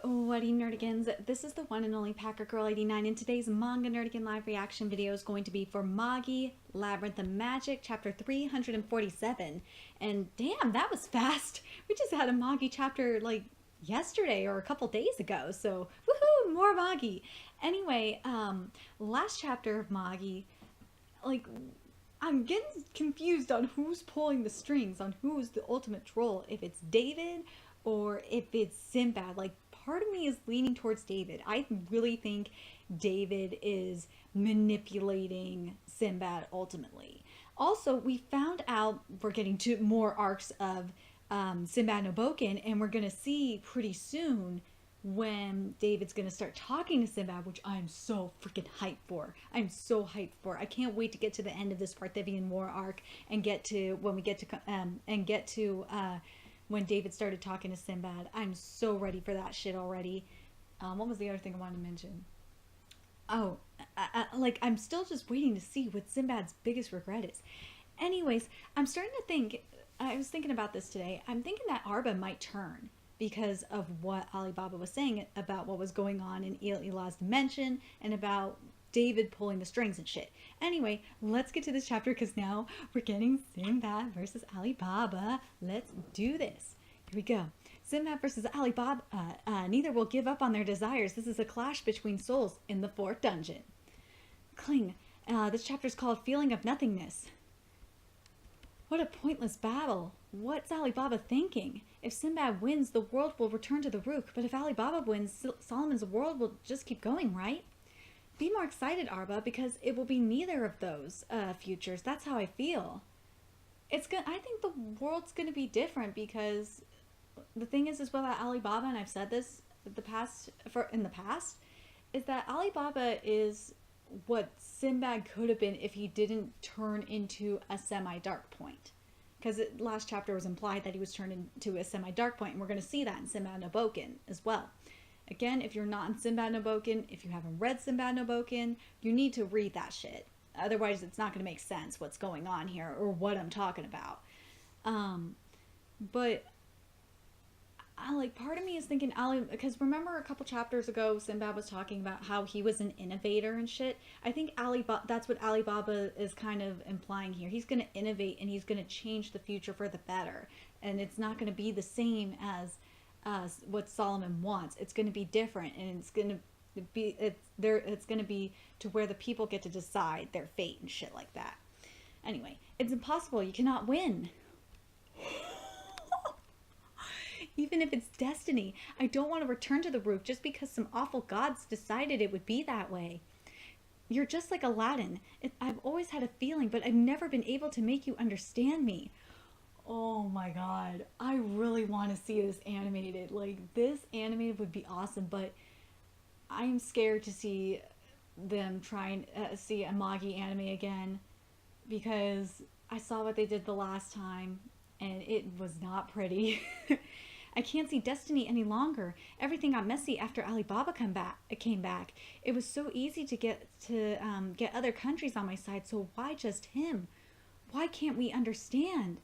Whatty Nerdigans, this is the one and only Packer Girl 89, and today's Manga Nerdigan live reaction video is going to be for Magi, Labyrinth of Magic, chapter 347. And damn, that was fast. We just had a Magi chapter like yesterday or a couple days ago, so woohoo, more Magi. Anyway, last chapter of Magi, like, I'm getting confused on who's pulling the strings, on who's the ultimate troll, if it's David or if it's Sinbad. Like, part of me is leaning towards David. I really think David is manipulating Sinbad ultimately. Also, we found out we're getting to more arcs of Sinbad and Nabokin, and we're going to see pretty soon when David's going to start talking to Sinbad, which I'm so freaking hyped for. I'm so hyped for. I can't wait to get to the end of this Parthivian War arc and get to when we get to when David started talking to Sinbad. I'm so ready for that shit already. What was the other thing I wanted to mention? Oh, like, I'm still just waiting to see what Sinbad's biggest regret is. Anyways, I'm starting to think, I was thinking about this today, I'm thinking that Arba might turn because of what Alibaba was saying about what was going on in Ila's dimension and about David pulling the strings and shit. Anyway, let's get to this chapter because now we're getting Sinbad versus Alibaba. Let's do this. Here we go. Sinbad versus Alibaba. Neither will give up on their desires. This is a clash between souls in the fourth dungeon. Cling. This chapter is called Feeling of Nothingness. What a pointless battle. What's Alibaba thinking? If Sinbad wins, the world will return to the Rook, but if Alibaba wins, Solomon's world will just keep going, right? Be more excited, Arba, because it will be neither of those futures. That's how I feel. I think the world's gonna be different because the thing is well about Alibaba, and I've said this in the past, is that Alibaba is what Sinbad could have been if he didn't turn into a semi-dark point. Because last chapter was implied that he was turned into a semi-dark point, and we're going to see that in Sinbad and Nabokin as well. Again, if you're not in Sinbad and Nabokin, if you haven't read Sinbad and Nabokin, you need to read that shit. Otherwise, it's not going to make sense what's going on here or what I'm talking about. But part of me is thinking because remember a couple chapters ago Sinbad was talking about how he was an innovator and shit. I think that's what Alibaba is kind of implying here. He's going to innovate and he's going to change the future for the better, and it's not going to be the same as what Solomon wants. It's going to be different, and it's going to be to where the people get to decide their fate and shit like that. Anyway, it's impossible. You cannot win. Even if it's destiny, I don't want to return to the Rook just because some awful gods decided it would be that way. You're just like Aladdin. I've always had a feeling, but I've never been able to make you understand me. Oh my god. I really want to see this animated. Like, this animated would be awesome, but I'm scared to see them try and see a Magi anime again because I saw what they did the last time and it was not pretty. I can't see destiny any longer. Everything got messy after Alibaba came back. It was so easy to get other countries on my side, so why just him? Why can't we understand?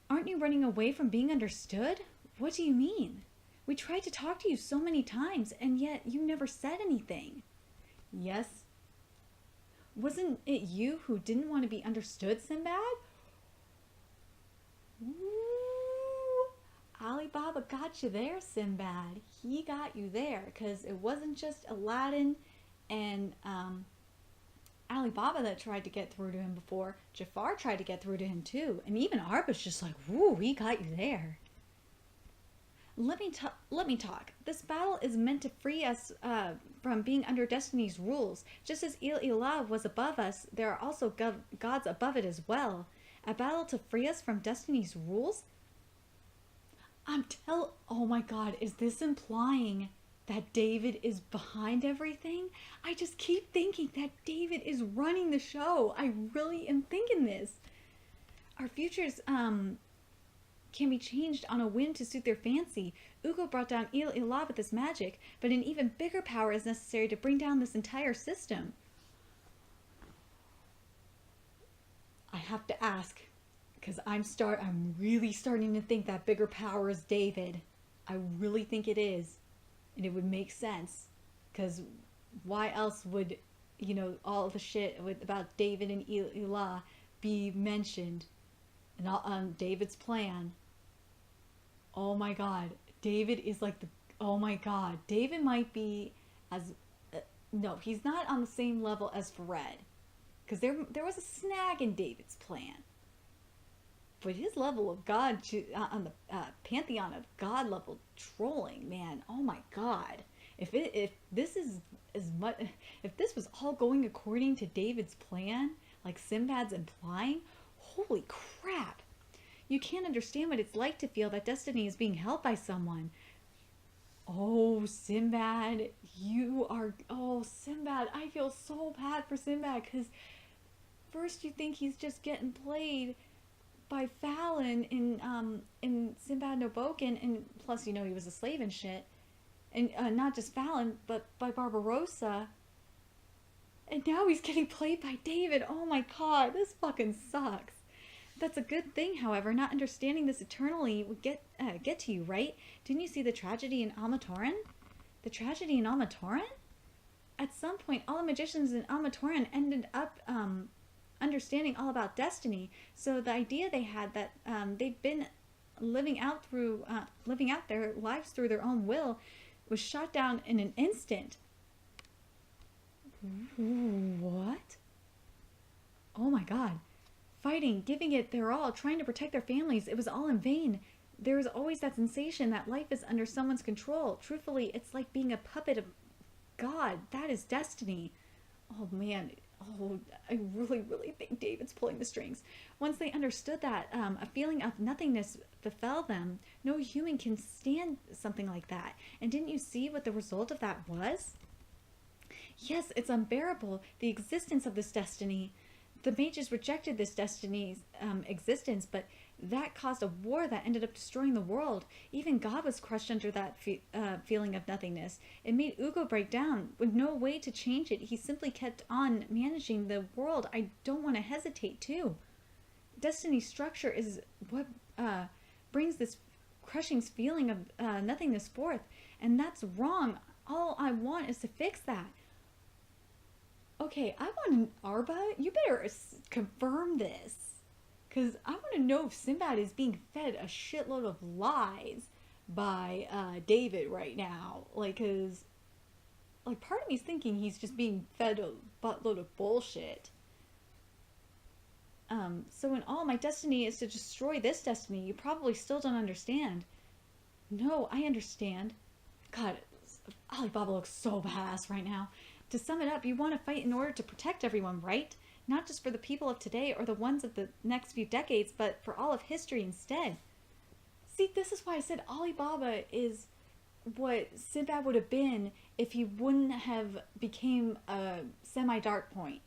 Aren't you running away from being understood? What do you mean? We tried to talk to you so many times, and yet you never said anything. Yes. Wasn't it you who didn't want to be understood, Sinbad? Alibaba got you there, Sinbad. He got you there because it wasn't just Aladdin and Alibaba that tried to get through to him before. Jafar tried to get through to him too. And even Arba's just like, woo, he got you there. Let me talk. This battle is meant to free us from being under Destiny's rules. Just as Ilah was above us, there are also gods above it as well. A battle to free us from Destiny's rules? Oh my god, is this implying that David is behind everything? I just keep thinking that David is running the show. I really am thinking this. Our futures can be changed on a whim to suit their fancy. Ugo brought down Ilah with this magic, but an even bigger power is necessary to bring down this entire system. I have to ask, because I'm really starting to think that bigger power is David. I really think it is. And it would make sense. Because why else would, all the shit about David and Elah be mentioned? And David's plan. Oh my god. David is like oh my god. David might be as, no, he's not on the same level as Fred. Because there was a snag in David's plan. But his level of God, on the pantheon of God level trolling, man, oh my god. If this is as much, if this was all going according to David's plan, like Sinbad's implying, holy crap. You can't understand what it's like to feel that destiny is being held by someone. Oh, Sinbad, Sinbad, I feel so bad for Sinbad, because first you think he's just getting played by Fallon in Sinbad no Boken, and plus, he was a slave and shit. And not just Fallon, but by Barbarossa. And now he's getting played by David. Oh my god, this fucking sucks. That's a good thing, however. Not understanding this eternally would get to you, right? Didn't you see the tragedy in Amatoran? The tragedy in Amatoran? At some point, all the magicians in Amatoran ended up understanding all about destiny. So the idea they had that they'd been living out their lives through their own will was shot down in an instant. What? Oh my god. Fighting, giving it their all, trying to protect their families, it was all in vain. There is always that sensation that life is under someone's control. Truthfully, it's like being a puppet of God. That is destiny. Oh man. Oh, I really, really think David's pulling the strings. Once they understood that, a feeling of nothingness befell them. No human can stand something like that. And didn't you see what the result of that was? Yes, it's unbearable, the existence of this destiny. The mages rejected this destiny's existence, but that caused a war that ended up destroying the world. Even God was crushed under that feeling of nothingness. It made Ugo break down. With no way to change it, he simply kept on managing the world. I don't want to hesitate, too. Destiny's structure is what brings this crushing feeling of nothingness forth, and that's wrong. All I want is to fix that. Okay, I want an Arba. You better confirm this. Because I want to know if Sinbad is being fed a shitload of lies by David right now. Because, part of me's thinking he's just being fed a buttload of bullshit. So in all, my destiny is to destroy this destiny. You probably still don't understand. No, I understand. God, Alibaba looks so badass right now. To sum it up, you want to fight in order to protect everyone, right? Not just for the people of today or the ones of the next few decades, but for all of history instead. See, this is why I said Alibaba is what Sinbad would have been if he wouldn't have became a semi-dark point.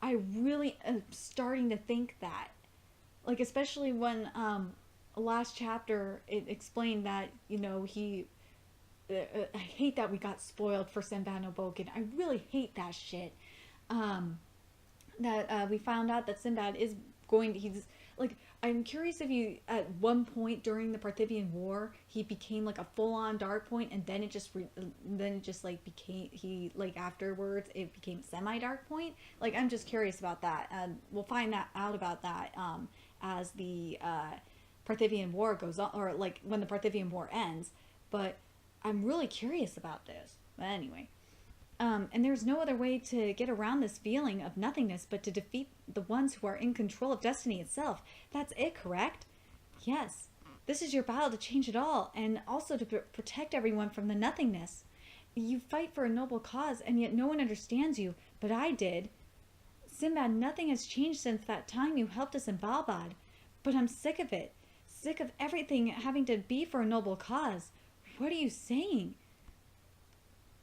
I really am starting to think that. Especially when last chapter it explained that, he... I hate that we got spoiled for Sinbad no Boken. I really hate that shit. That we found out that Sinbad is going to... I'm curious if he, at one point during the Parthian War, he became a full-on dark point, and then it just became... afterwards, it became semi-dark point. I'm just curious about that. We'll find out about that as the Parthian War goes on, or when the Parthian War ends. But I'm really curious about this. But anyway. And there's no other way to get around this feeling of nothingness but to defeat the ones who are in control of destiny itself. That's it, correct? Yes. This is your battle to change it all, and also to protect everyone from the nothingness. You fight for a noble cause, and yet no one understands you, but I did. Sinbad, nothing has changed since that time you helped us in Balbad. But I'm sick of it. Sick of everything having to be for a noble cause. What are you saying?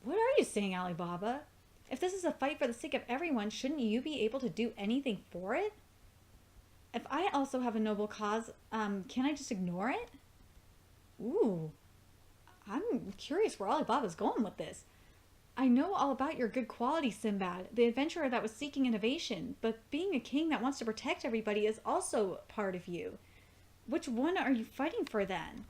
What are you saying, Alibaba? If this is a fight for the sake of everyone, shouldn't you be able to do anything for it? If I also have a noble cause, can I just ignore it? Ooh, I'm curious where Alibaba's going with this. I know all about your good quality, Sinbad, the adventurer that was seeking innovation, but being a king that wants to protect everybody is also part of you. Which one are you fighting for then?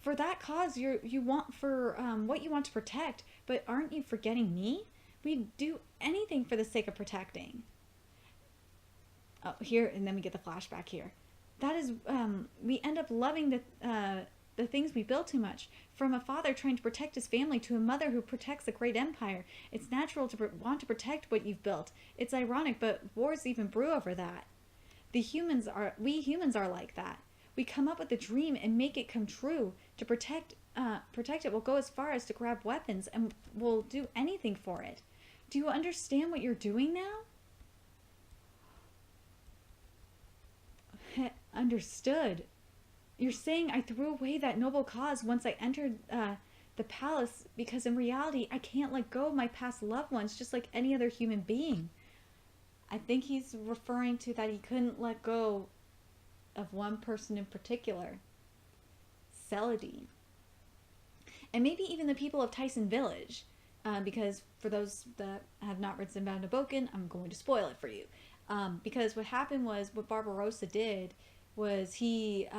for that cause you want for what you want to protect, but aren't you forgetting me? We'd do anything for the sake of protecting. Oh, here, and then we get the flashback here. That is, we end up loving the things we build too much. From a father trying to protect his family to a mother who protects a great empire. It's natural to want to protect what you've built. It's ironic, but wars even brew over that. We humans are like that. We come up with a dream and make it come true. To protect it, we'll go as far as to grab weapons, and we'll do anything for it. Do you understand what you're doing now? Understood. You're saying I threw away that noble cause once I entered the palace because in reality I can't let go of my past loved ones just like any other human being. I think he's referring to that he couldn't let go of one person in particular. Celadine. And maybe even the people of Tyson Village. Because for those that have not read Sinbad and Nabokin, I'm going to spoil it for you. Because what happened was, what Barbarossa did was he,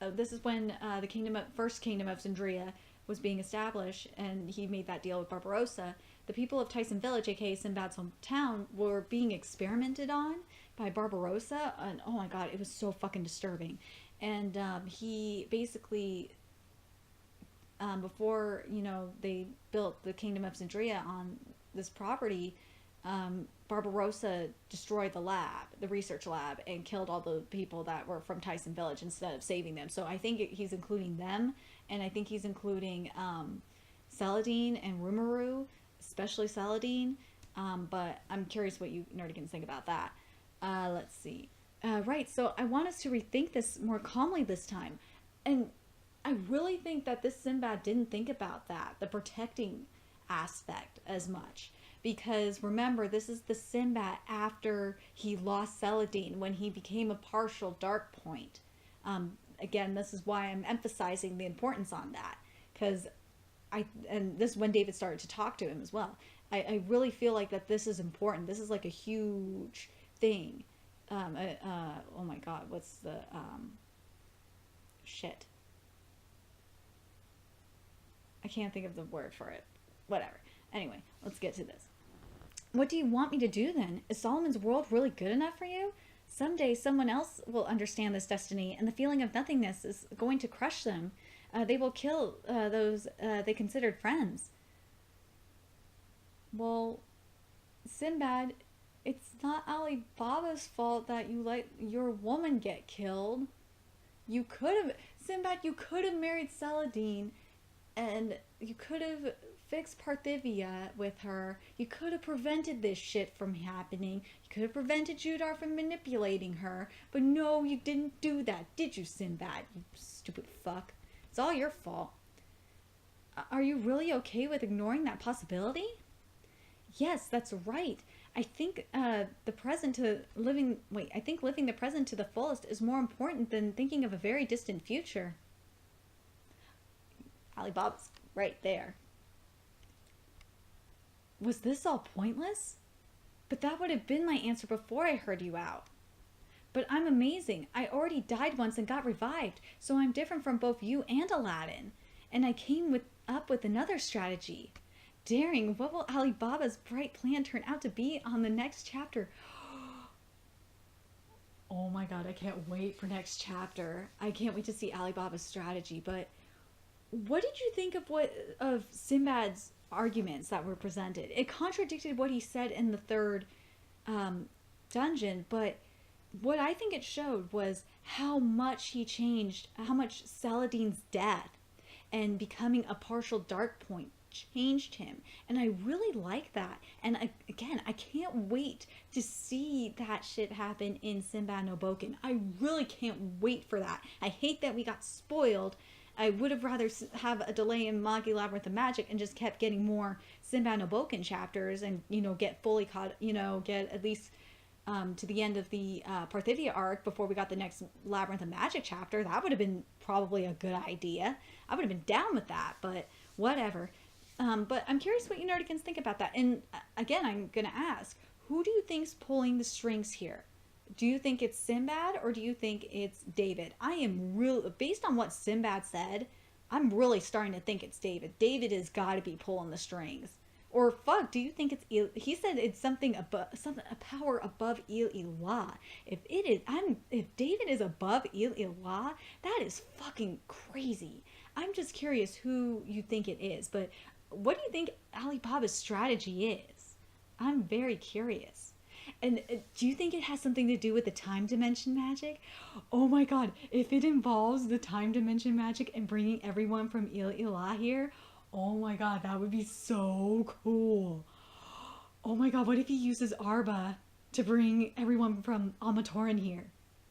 this is when the first kingdom of Sindria was being established, and he made that deal with Barbarossa. The people of Tyson Village, aka Sinbad's hometown, were being experimented on by Barbarossa, and oh my god, it was so fucking disturbing. And he basically, before, they built the kingdom of Sindria on this property, Barbarossa destroyed the research lab, and killed all the people that were from Tyson Village instead of saving them. So I think he's including them, and I think he's including Celadine and Roumeroux, especially Celadine. But I'm curious what you nerdigans think about that. Let's see. Right, so I want us to rethink this more calmly this time. And I really think that this Sinbad didn't think about that, the protecting aspect, as much. Because remember, this is the Sinbad after he lost Celadine, when he became a partial dark point. Again, this is why I'm emphasizing the importance on that. Because and this is when David started to talk to him as well. I really feel like that this is important. This is like a huge thing. Oh my god, what's the shit? I can't think of the word for it. Whatever. Anyway, let's get to this. What do you want me to do then? Is Solomon's world really good enough for you? Someday someone else will understand this destiny, and the feeling of nothingness is going to crush them. They will kill those they considered friends. Well, Sinbad, it's not Ali Baba's fault that you let your woman get killed. You could have, Sinbad, you could have married Celadine, and you could have fixed Parthivia with her. You could have prevented this shit from happening. You could have prevented Judar from manipulating her. But no, you didn't do that, did you, Sinbad? You stupid fuck. It's all your fault. Are you really okay with ignoring that possibility? Yes, that's right. I think I think living the present to the fullest is more important than thinking of a very distant future. Alibaba's right there. Was this all pointless? But that would have been my answer before I heard you out. But I'm amazing. I already died once and got revived, so I'm different from both you and Aladdin. And I came up with another strategy. Daring, what will Alibaba's bright plan turn out to be on the next chapter? Oh my god, I can't wait for next chapter. I can't wait to see Alibaba's strategy. But what did you think of Sinbad's arguments that were presented? It contradicted what he said in the third dungeon, but what I think it showed was how much he changed, how much Saladine's death and becoming a partial dark point changed him. And I really like that. And again, I can't wait to see that shit happen in Sinbad no Boken. I really can't wait for that. I hate that we got spoiled. I would have rather have a delay in Magi, Labyrinth, and Magic and just kept getting more Sinbad no Boken chapters and, get fully caught, get at least to the end of the Parthivia arc before we got the next Labyrinth and Magic chapter. That would have been probably a good idea. I would have been down with that, but whatever. But I'm curious what you nerdigans think about that. And again, I'm going to ask, who do you think's pulling the strings here? do you think it's Sinbad or do you think it's David? I am real based on what Sinbad said. I'm really starting to think it's David. David has got to be pulling the strings. Or fuck, do you think it's he said it's something above, something, a power above Il Ilah. If it is, if David is above Il Ilah, that is fucking crazy. I'm just curious who you think it is, but what do you think Alibaba's strategy is? I'm very curious. And do you think it has something to do with the time dimension magic? Oh my god, if it involves the time dimension magic and bringing everyone from Il Ilah here, oh my god, that would be so cool. Oh my god, what if he uses Arba to bring everyone from Amatoran here?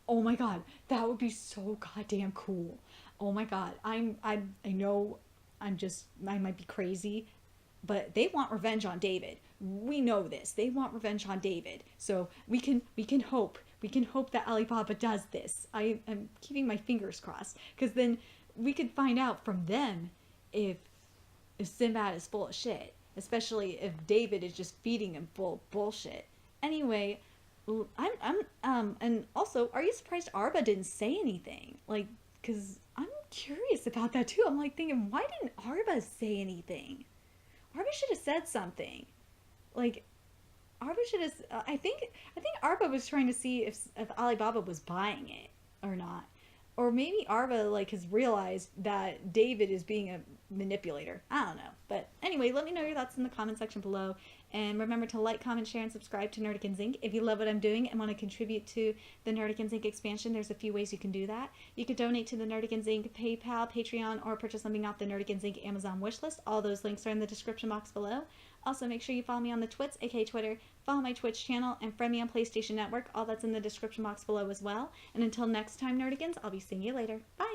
Oh my god, that would be so goddamn cool. Oh my god, I know I might be crazy, but they want revenge on David. We know this. They want revenge on David. So we can hope. We can hope that Alibaba does this. I am keeping my fingers crossed, because then we could find out from them if Sinbad is full of shit, especially if David is just feeding him full of bullshit. Anyway, and also, are you surprised Arba didn't say anything? Like, because I'm curious about that too. I'm like thinking, why didn't Arba say anything? Arba should have said something. Like, Arba should have. I think Arba was trying to see if Alibaba was buying it or not, or maybe Arba like has realized that David is being a manipulator. I don't know. But anyway, let me know your thoughts in the comment section below. And remember to like, comment, share, and subscribe to Nerdicans Inc. If you love what I'm doing and want to contribute to the Nerdicans Inc. expansion, there's a few ways you can do that. You could donate to the Nerdicans Inc. PayPal, Patreon, or purchase something off the Nerdicans Inc. Amazon wishlist. All those links are in the description box below. Also, make sure you follow me on the Twits, aka Twitter, follow my Twitch channel, and friend me on PlayStation Network. All that's in the description box below as well. And until next time, Nerdigans, I'll be seeing you later. Bye!